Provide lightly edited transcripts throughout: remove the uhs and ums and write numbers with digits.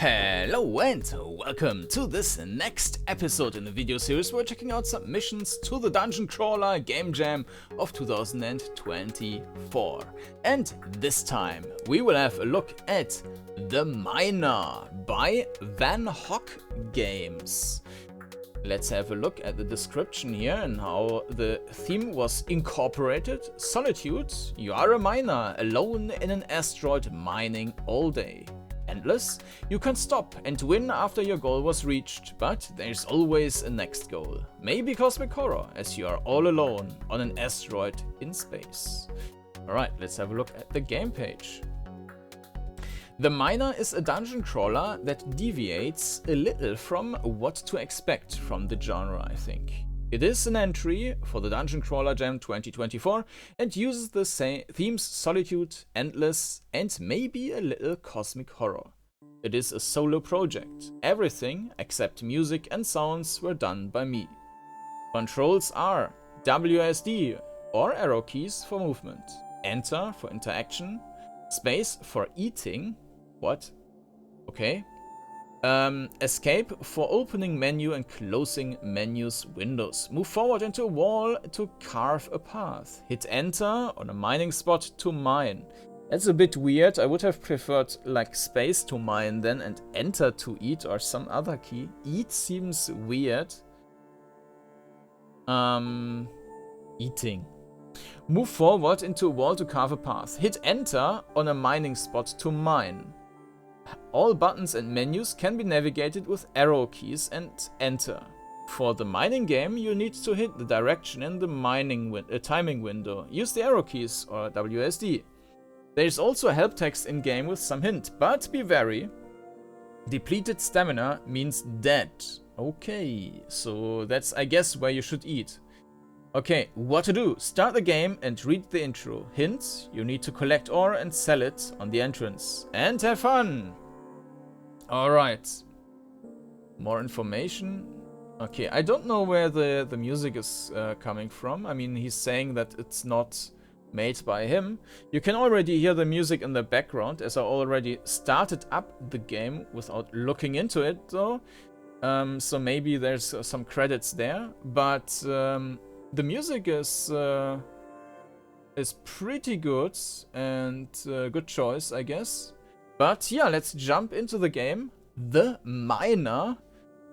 Hello and welcome to this next episode in the video series. We're checking out submissions to the Dungeoncrawler Game Jam of 2024. And this time we will have a look at The Miner by VanHocGames. Let's have a look at the description here and how the theme was incorporated. Solitude, you are a miner alone in an asteroid mining all day. Endless, you can stop and win after your goal was reached, but there's always a next goal. Maybe cosmic horror, as you are all alone on an asteroid in space. Alright, let's have a look at the game page. The Miner is a dungeon crawler that deviates a little from what to expect from the genre, I think. It is an entry for the Dungeoncrawler Jam 2024 and uses the same themes solitude, endless, and maybe a little cosmic horror. It is a solo project. Everything except music and sounds were done by me. Controls are WSD or arrow keys for movement, enter for interaction, space for eating, what? Okay. Escape for opening menu and closing menus windows. Move forward into a wall to carve a path. Hit enter on a mining spot to mine. That's a bit weird. I would have preferred like space to mine then and enter to eat or some other key. Eat seems weird. Eating. Move forward into a wall to carve a path. Hit enter on a mining spot to mine. All buttons and menus can be navigated with arrow keys and enter. For the mining game, you need to hit the direction in the mining timing window. Use the arrow keys or WSD. There is also a help text in game with some hint, but be wary. Depleted stamina means dead. Okay, so that's I guess where you should eat. Okay, what to do? Start the game and read the intro. Hint, you need to collect ore and sell it on the entrance. And have fun! Alright. More information. Okay, I don't know where the music is coming from. I mean, he's saying that it's not made by him. You can already hear the music in the background, as I already started up the game without looking into it, though. So maybe there's some credits there, but the music is pretty good and good choice, I guess. But yeah, let's jump into the game. The Miner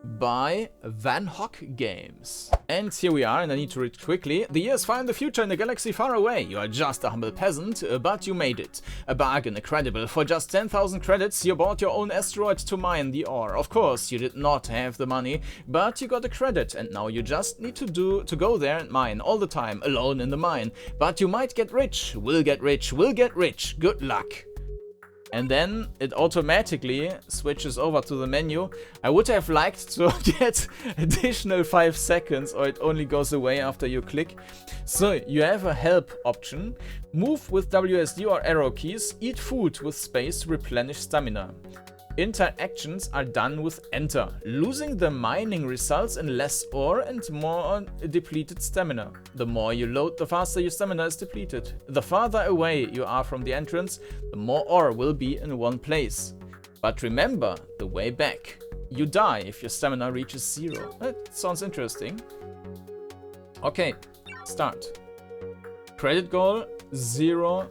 by VanHocGames. And here we are, and I need to read quickly. The year is far in the future in a galaxy far away. You are just a humble peasant, but you made it. A bargain, incredible. For just 10,000 credits, you bought your own asteroid to mine the ore. Of course, you did not have the money, but you got a credit, and now you just need to go there and mine all the time, alone in the mine. But you might get rich. Will get rich. Will get rich. Good luck. And then it automatically switches over to the menu. I would have liked to get additional 5 seconds, or it only goes away after you click. So you have a help option. Move with WSD or arrow keys. Eat food with space to replenish stamina. Interactions are done with enter. Losing the mining results in less ore and more depleted stamina. The more you load, the faster your stamina is depleted. The farther away you are from the entrance, the more ore will be in one place. But remember the way back. You die if your stamina reaches 0. That sounds interesting. Okay, start. Credit goal 0.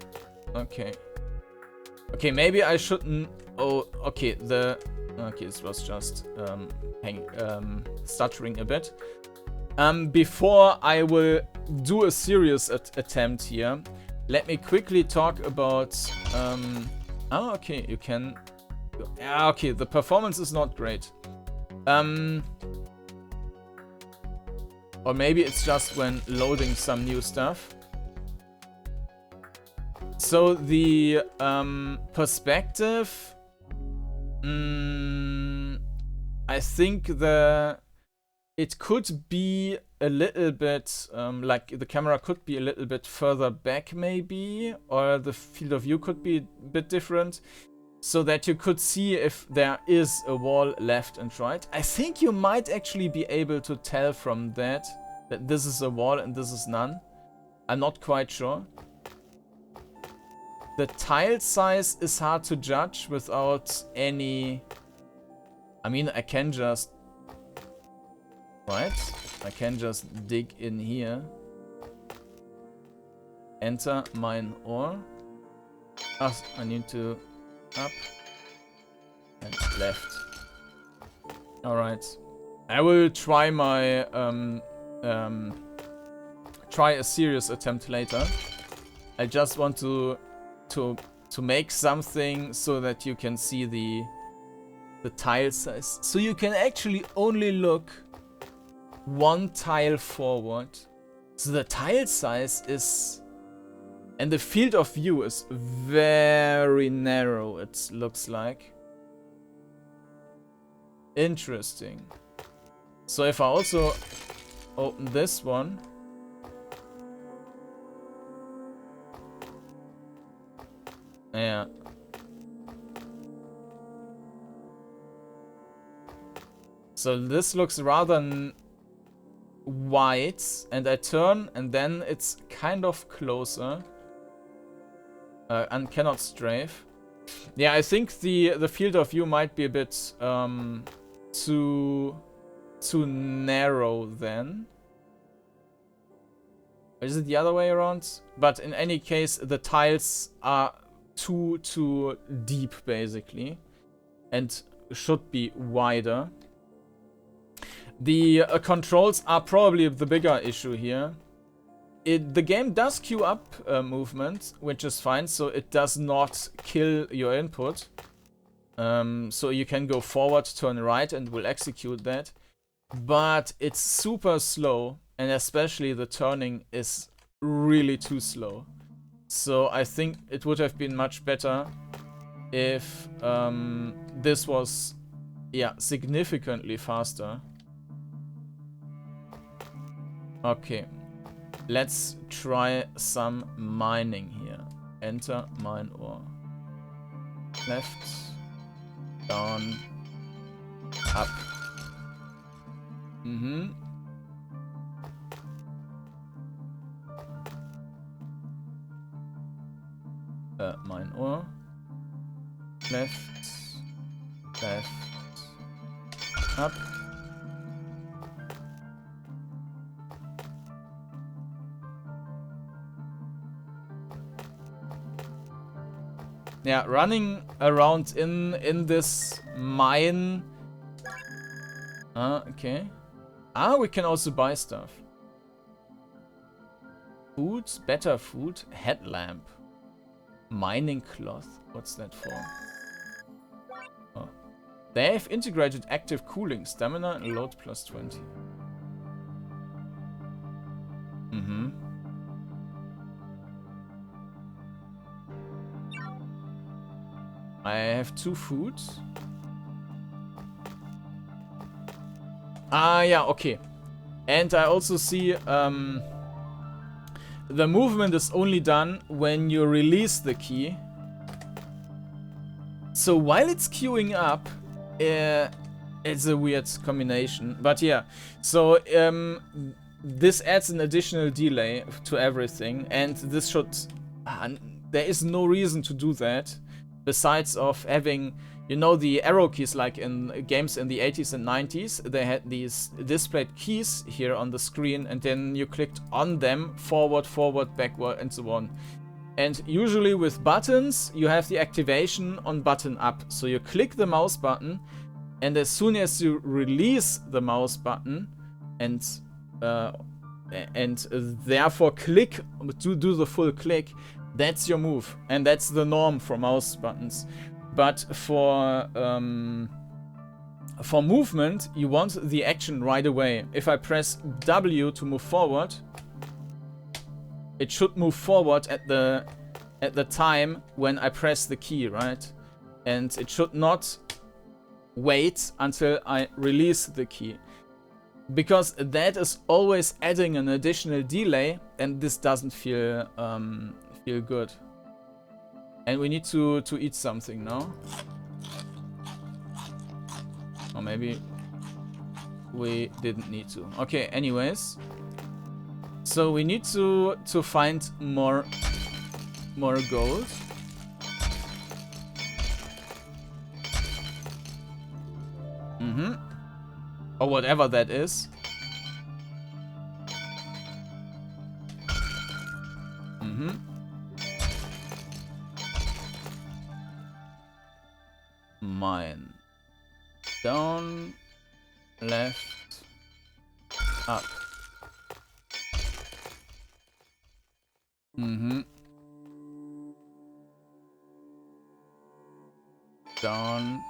Okay. Okay, maybe I shouldn't. Oh, okay. Okay, this was just stuttering a bit. Before I will do a serious attempt here, let me quickly talk about. Oh, okay. You can. Yeah, okay. The performance is not great. Or maybe it's just when loading some new stuff. So the perspective, I think it could be a little bit, like the camera could be a little bit further back maybe, or the field of view could be a bit different, so that you could see if there is a wall left and right. I think you might actually be able to tell from that this is a wall and this is none. I'm not quite sure. The tile size is hard to judge without any I mean, I can just... Right? I can just dig in here. Enter mine ore. Ah, I need to... Up. And left. Alright. I will try my... try a serious attempt later. I just want to make something so that you can see the tile size. So you can actually only look one tile forward. So the tile size is... And the field of view is very narrow, it looks like. Interesting. So if I also open this one... Yeah. So this looks rather wide, and I turn, and then it's kind of closer. And cannot strafe. Yeah, I think the field of view might be a bit too narrow then. Or is it the other way around? But in any case, the tiles are too deep basically, and should be wider. The controls are probably the bigger issue here. The game does queue up movement, which is fine, so it does not kill your input. So you can go forward, turn right, and will execute that. But it's super slow, and especially the turning is really too slow. So I think it would have been much better if this was, yeah, significantly faster. Okay. Let's try some mining here. Enter mine ore. Left. Down. Up. Mm-hmm. Mine ore. Left. Left. Up. Yeah, running around in this mine. Okay. Ah, we can also buy stuff. Food, better food, headlamp, mining cloth. What's that for? Oh. They have integrated active cooling, stamina and load plus 20. Mm-hmm. I have 2 foods. Ah, yeah, okay. And I also see the movement is only done when you release the key. So while it's queuing up, it's a weird combination. But yeah, so this adds an additional delay to everything. And this should... there is no reason to do that. Besides of having, you know, the arrow keys like in games in the 80s and 90s, they had these displayed keys here on the screen, and then you clicked on them, forward, backward, and so on. And usually with buttons, you have the activation on button up. So you click the mouse button, and as soon as you release the mouse button, and therefore click to do the full click, that's your move, and that's the norm for mouse buttons. But for movement, you want the action right away. If I press W to move forward, it should move forward at the time when I press the key, right? And it should not wait until I release the key, because that is always adding an additional delay, and this doesn't feel good. And we need to eat something now. Or maybe we didn't need to. Okay, anyways. So we need to find more gold. Mm-hmm. Or whatever that is. Mm-hmm. Mine. Down, left, up. Mm-hmm. Down,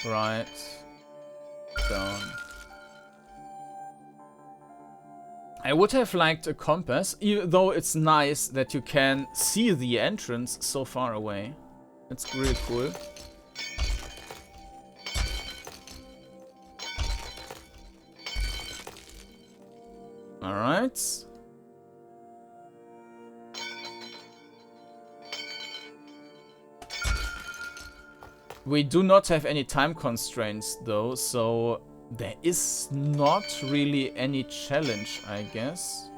right, down. I would have liked a compass, even though it's nice that you can see the entrance so far away. It's really cool. Alright. We do not have any time constraints though, so there is not really any challenge, I guess.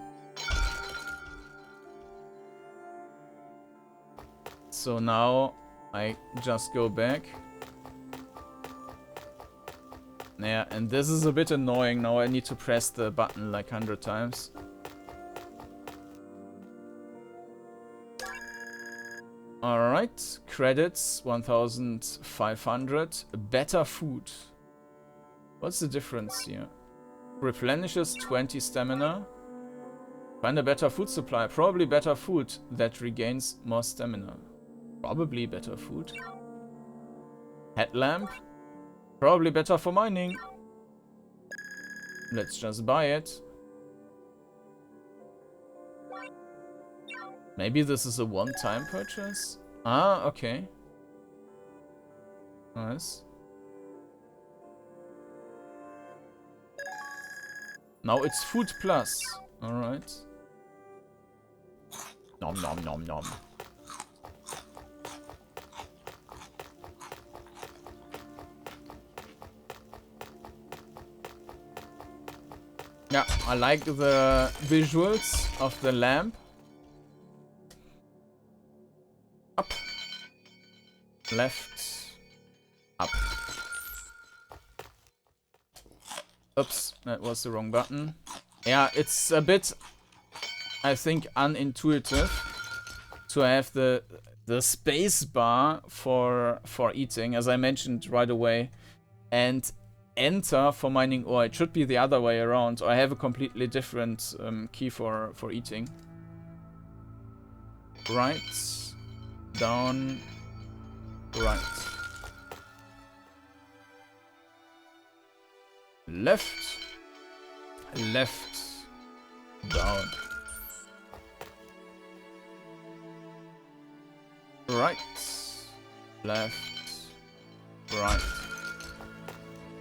So now I just go back. Yeah, and this is a bit annoying. Now I need to press the button like 100 times. Alright, credits 1500. Better food. What's the difference here? Replenishes 20 stamina. Find a better food supply. Probably better food that regains more stamina. Probably better food. Headlamp. Probably better for mining. Let's just buy it. Maybe this is a one-time purchase? Ah, okay. Nice. Now it's food plus. Alright. Nom nom nom nom. Yeah, I like the visuals of the lamp. Up. Left. Up. Oops, that was the wrong button. Yeah, it's a bit, I think, unintuitive to have the space bar for eating, as I mentioned right away, and enter for mining ore. It should be the other way around, or I have a completely different key for eating. Right, down, right. Left, left, down. Right, left, right.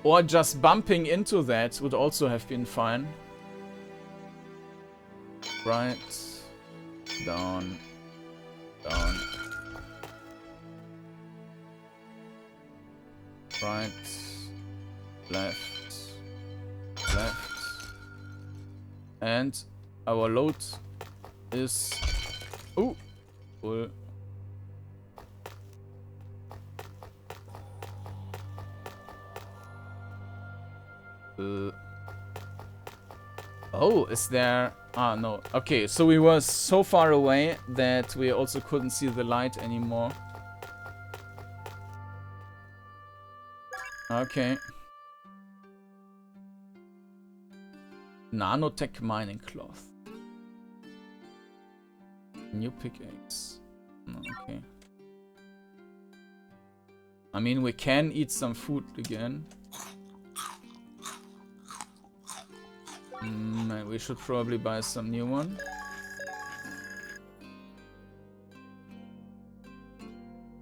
Or just bumping into that would also have been fine. Right, down, down. Right, left, left. And our load is... Oh, full. Oh, is there... Ah, no. Okay, so we were so far away that we also couldn't see the light anymore. Okay. Nanotech mining cloth. New pickaxe. Okay. I mean, we can eat some food again. We should probably buy some new one.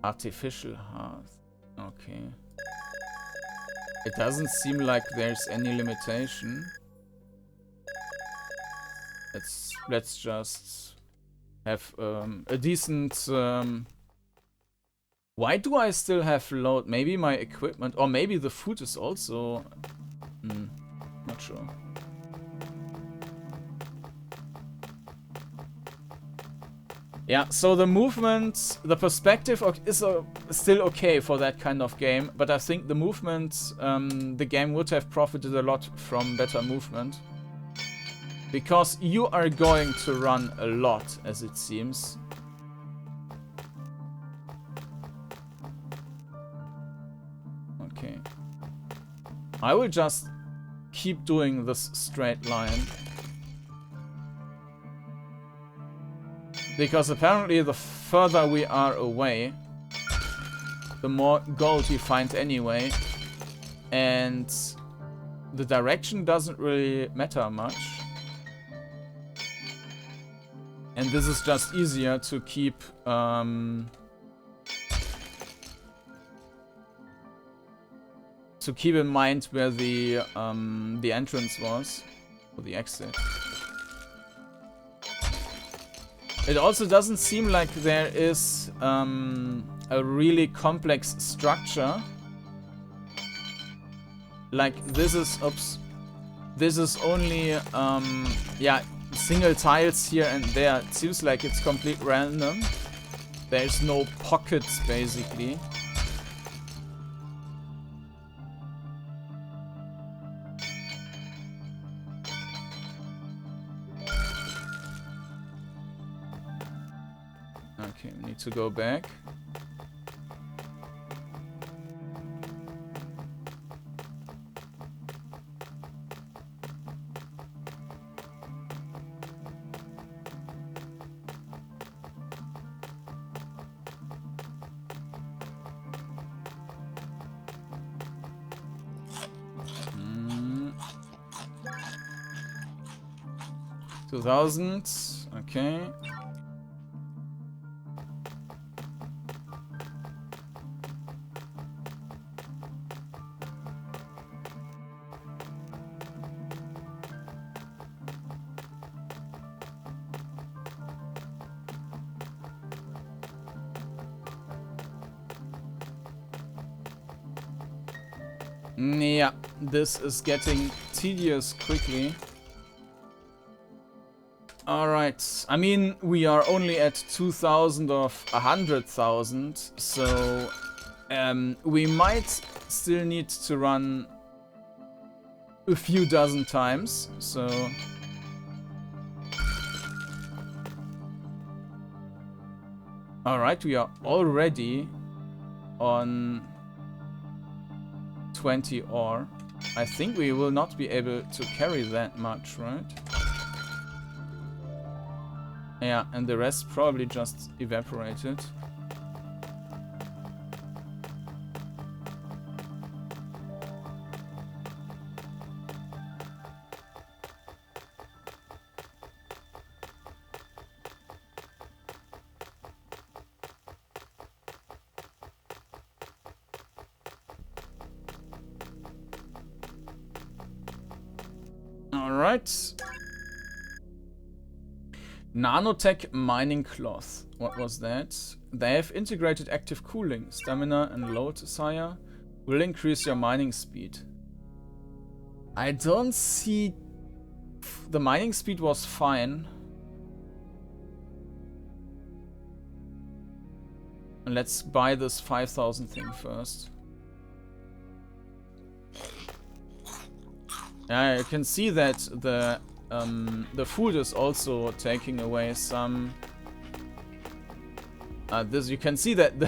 Artificial hearth. Okay. It doesn't seem like there's any limitation. Let's just have a decent... Why do I still have load? Maybe my equipment, or maybe the food is also... not sure. Yeah, so the movement, the perspective is still okay for that kind of game, but I think the movement, the game would have profited a lot from better movement. Because you are going to run a lot, as it seems. Okay. I will just keep doing this straight line. Because apparently the further we are away, the more gold you find anyway. And the direction doesn't really matter much. And this is just easier to keep in mind where the entrance was, or the exit. It also doesn't seem like there is a really complex structure. Like this is, oops, this is only yeah, single tiles here and there. It seems like it's complete random. There's no pockets basically. Okay, we need to go back. $2,000, okay. Yeah, this is getting tedious quickly. Alright, I mean, we are only at 2,000 of 100,000, so we might still need to run a few dozen times, so... Alright, we are already on 20 ore. I think we will not be able to carry that much, right? Yeah, and the rest probably just evaporated. All right. Nanotech mining cloth. What was that? They have integrated active cooling. Stamina and load sire will increase your mining speed. I don't see... The mining speed was fine. Let's buy this 5,000 thing first. Yeah, you can see that the food is also taking away some. This you can see that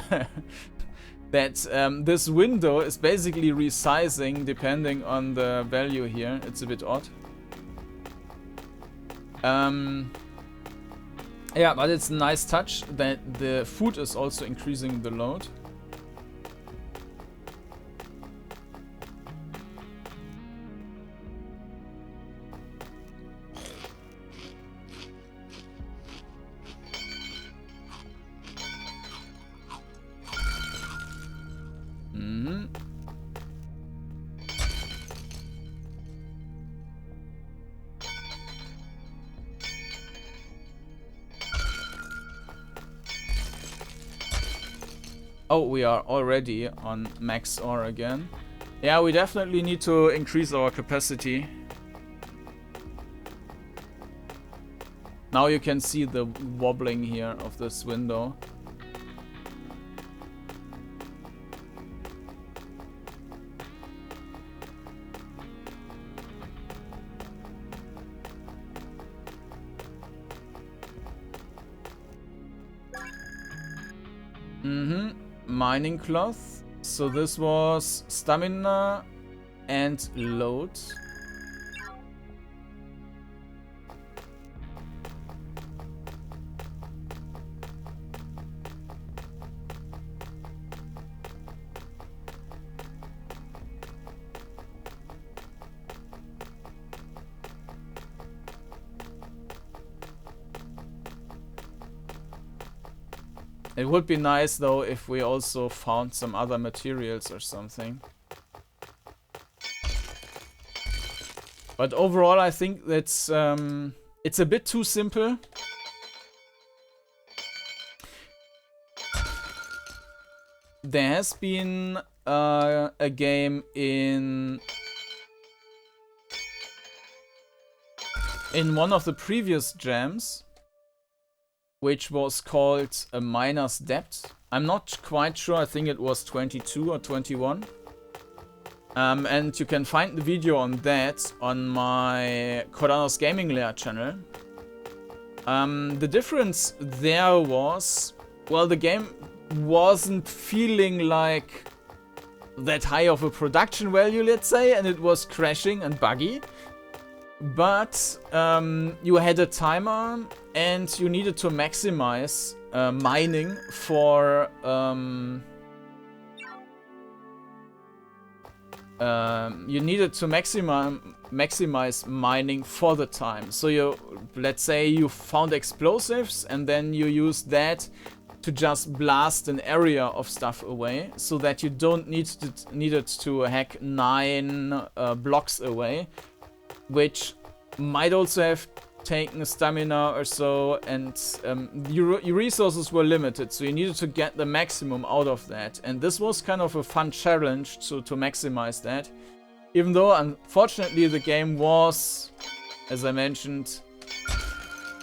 this window is basically resizing depending on the value here. It's a bit odd. Yeah, but it's a nice touch that the food is also increasing the load. Oh, we are already on max ore again. Yeah, we definitely need to increase our capacity. Now you can see the wobbling here of this window. Mining cloth. So this was stamina and load. It would be nice though if we also found some other materials or something. But overall I think that's it's a bit too simple. There has been a game in one of the previous jams, which was called A Miner's Debt. I'm not quite sure, I think it was 22 or 21. And you can find the video on that on my Kordanor's Gaming Lair channel. The difference there was, well, the game wasn't feeling like that high of a production value, let's say, and it was crashing and buggy. But you had a timer and you needed to maximize mining for maximize mining for the time. So you, let's say you found explosives and then you use that to just blast an area of stuff away, so that you don't needed to hack 9 blocks away, which might also have taken stamina or so, and your resources were limited, so you needed to get the maximum out of that. And this was kind of a fun challenge to maximize that, even though unfortunately the game was, as I mentioned,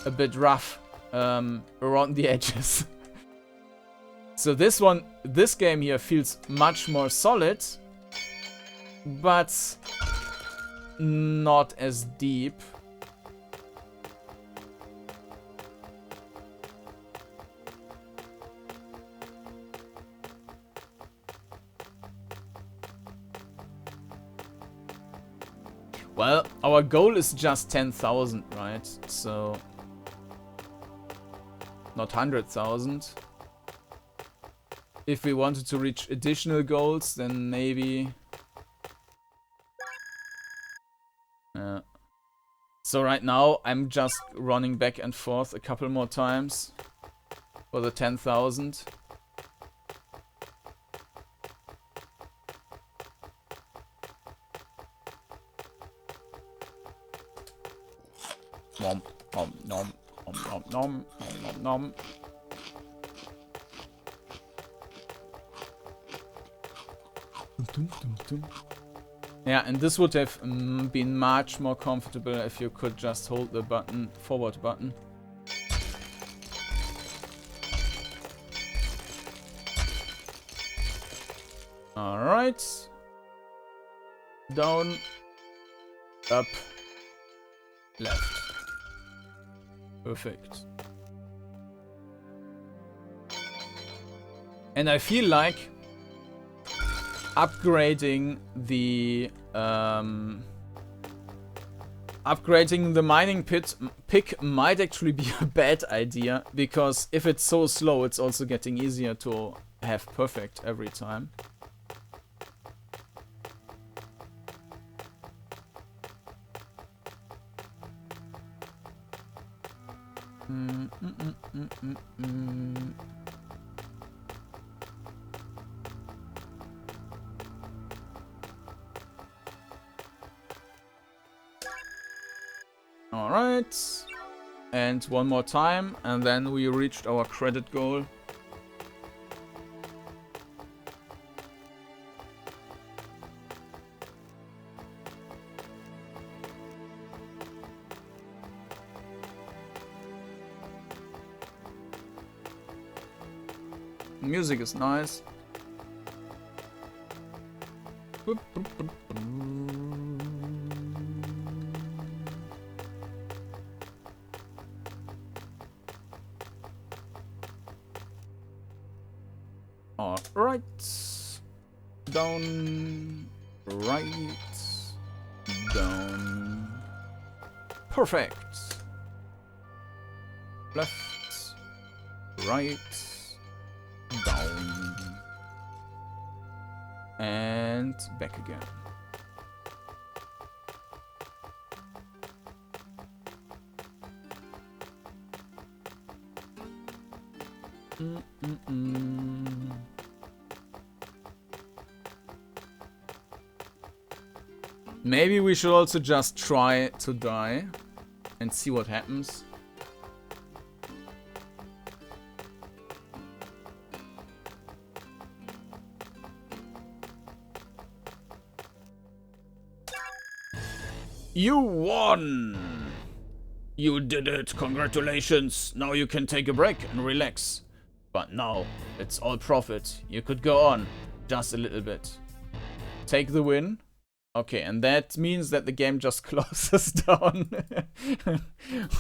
a bit rough around the edges. So this game here feels much more solid, but not as deep. Well, our goal is just 10,000, right? So not 100,000. If we wanted to reach additional goals, then maybe. So right now I'm just running back and forth a couple more times for the 10,000. Nom nom nom nom nom nom nom. Yeah, and this would have been much more comfortable if you could just hold the button, forward button. Alright. Down. Up. Left. Perfect. And I feel like upgrading the mining pick might actually be a bad idea, because if it's so slow, it's also getting easier to have perfect every time. Alright, and one more time, and then we reached our credit goal. Music is nice. Alright. Down. Right. Down. Perfect. Left. Right. Down. And back again. Maybe we should also just try to die and see what happens. You won! You did it! Congratulations! Now you can take a break and relax. But now, it's all profit. You could go on, just a little bit. Take the win. Okay, and that means that the game just closes down.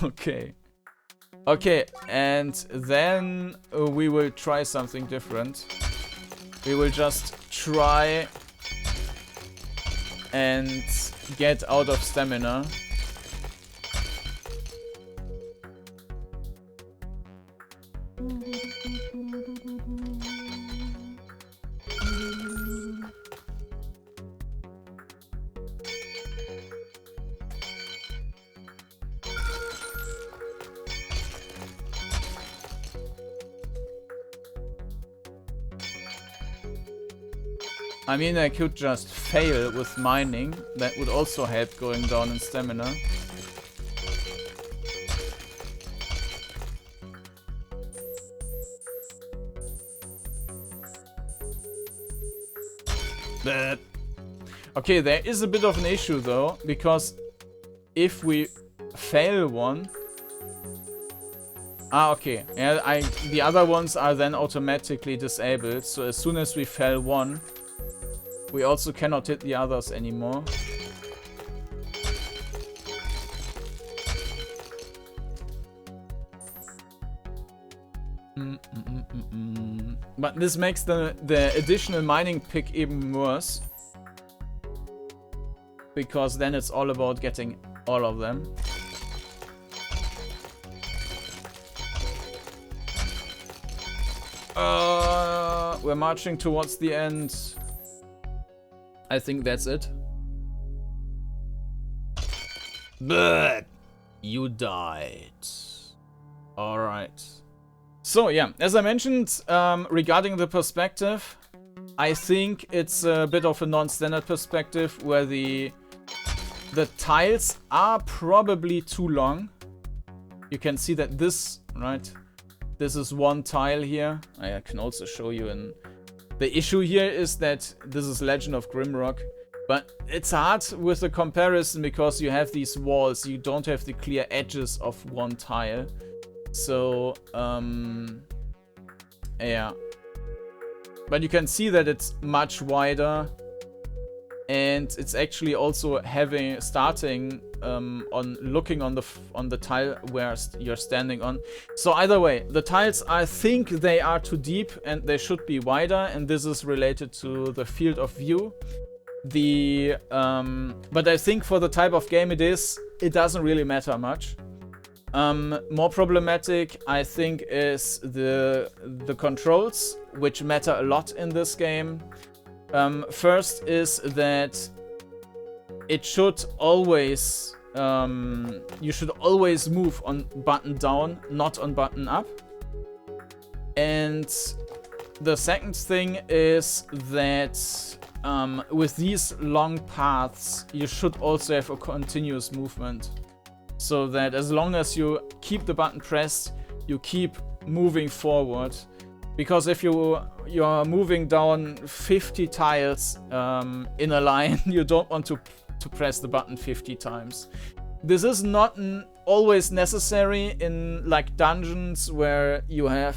Okay. Okay, and then we will try something different. We will just try and get out of stamina. I mean, I could just fail with mining. That would also help going down in stamina. But okay, there is a bit of an issue though, because if we fail one... Ah, okay. Yeah, the other ones are then automatically disabled, so as soon as we fail one, we also cannot hit the others anymore. But this makes the additional mining pick even worse. Because then it's all about getting all of them. We're marching towards the end. I think that's it. But you died. Alright. So yeah, as I mentioned, regarding the perspective, I think it's a bit of a non-standard perspective where the tiles are probably too long. You can see that this, right? This is one tile here. I can also show you in... The issue here is that this is Legend of Grimrock, but it's hard with the comparison because you have these walls. You don't have the clear edges of one tile. So, yeah. But you can see that it's much wider. And it's actually also starting on looking on the tile where you're standing on. So either way, the tiles, I think they are too deep and they should be wider, and this is related to the field of view. But I think for the type of game it doesn't really matter much. More problematic, I think, is the controls, which matter a lot in this game. First is that it should always, you should always move on button down, not on button up. And the second thing is that with these long paths, you should also have a continuous movement. So that as long as you keep the button pressed, you keep moving forward. Because if you're moving down 50 tiles in a line, you don't want to press the button 50 times. This is not always necessary in like dungeons where you have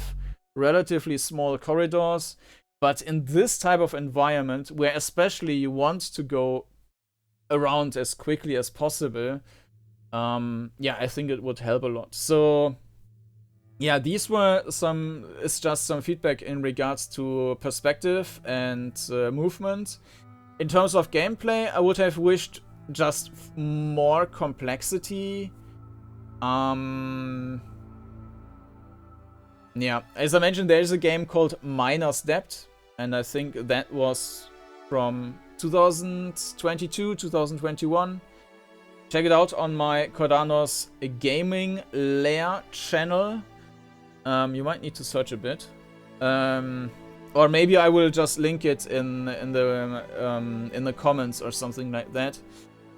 relatively small corridors. But in this type of environment, where especially you want to go around as quickly as possible, yeah, I think it would help a lot. So yeah, these were it's just some feedback in regards to perspective and movement. In terms of gameplay, I would have wished just more complexity. Yeah, as I mentioned, there is a game called Miner's Debt, and I think that was from 2022, 2021. Check it out on my Kordanor's Gaming Lair channel. You might need to search a bit. Or maybe I will just link it in the comments or something like that.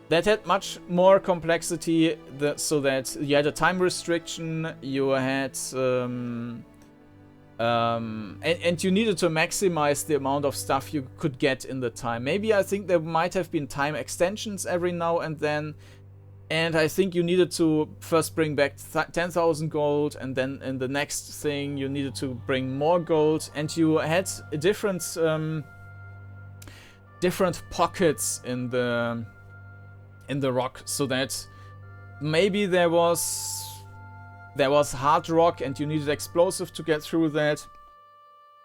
That had much more complexity, so that you had a time restriction, you had and you needed to maximize the amount of stuff you could get in the time. Maybe I think there might have been time extensions every now and then, and I think you needed to first bring back 10,000 gold, and then in the next thing you needed to bring more gold, and you had different pockets in the rock, so that maybe there was hard rock and you needed explosive to get through that.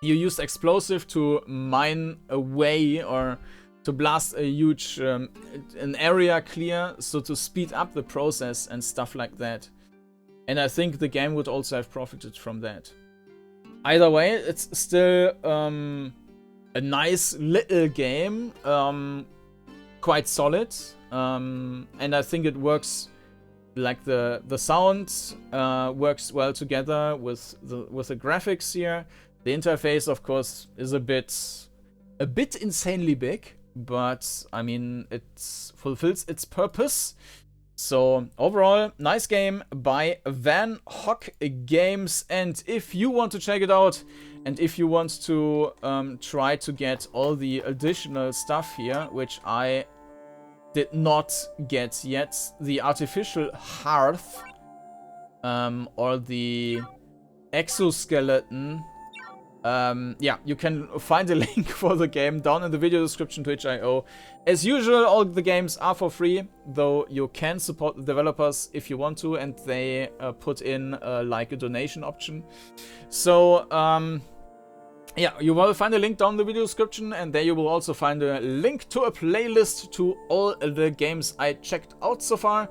You used explosive to mine away or to blast a huge an area clear, so to speed up the process and stuff like that. And I think the game would also have profited from that. Either way, it's still a nice little game, quite solid, and I think it works. Like the sound works well together with the graphics here. The interface, of course, is a bit insanely big, but I mean, it fulfills its purpose. So overall, nice game by VanHocGames. And if you want to check it out, and if you want to try to get all the additional stuff here, which I did not get yet, the artificial hearth or the exoskeleton, yeah, you can find a link for the game down in the video description to itch.io. As usual, all the games are for free, though you can support the developers if you want to, and they put in like a donation option. So yeah, you will find a link down in the video description, and there you will also find a link to a playlist to all the games I checked out so far.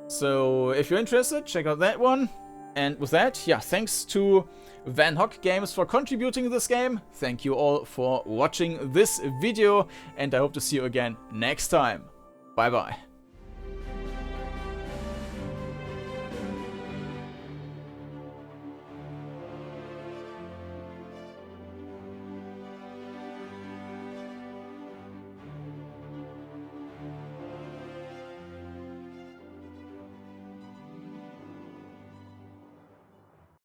So if you're interested, check out that one. And with that, yeah, thanks to VanHocGames for contributing to this game. Thank you all for watching this video, and I hope to see you again next time. Bye bye.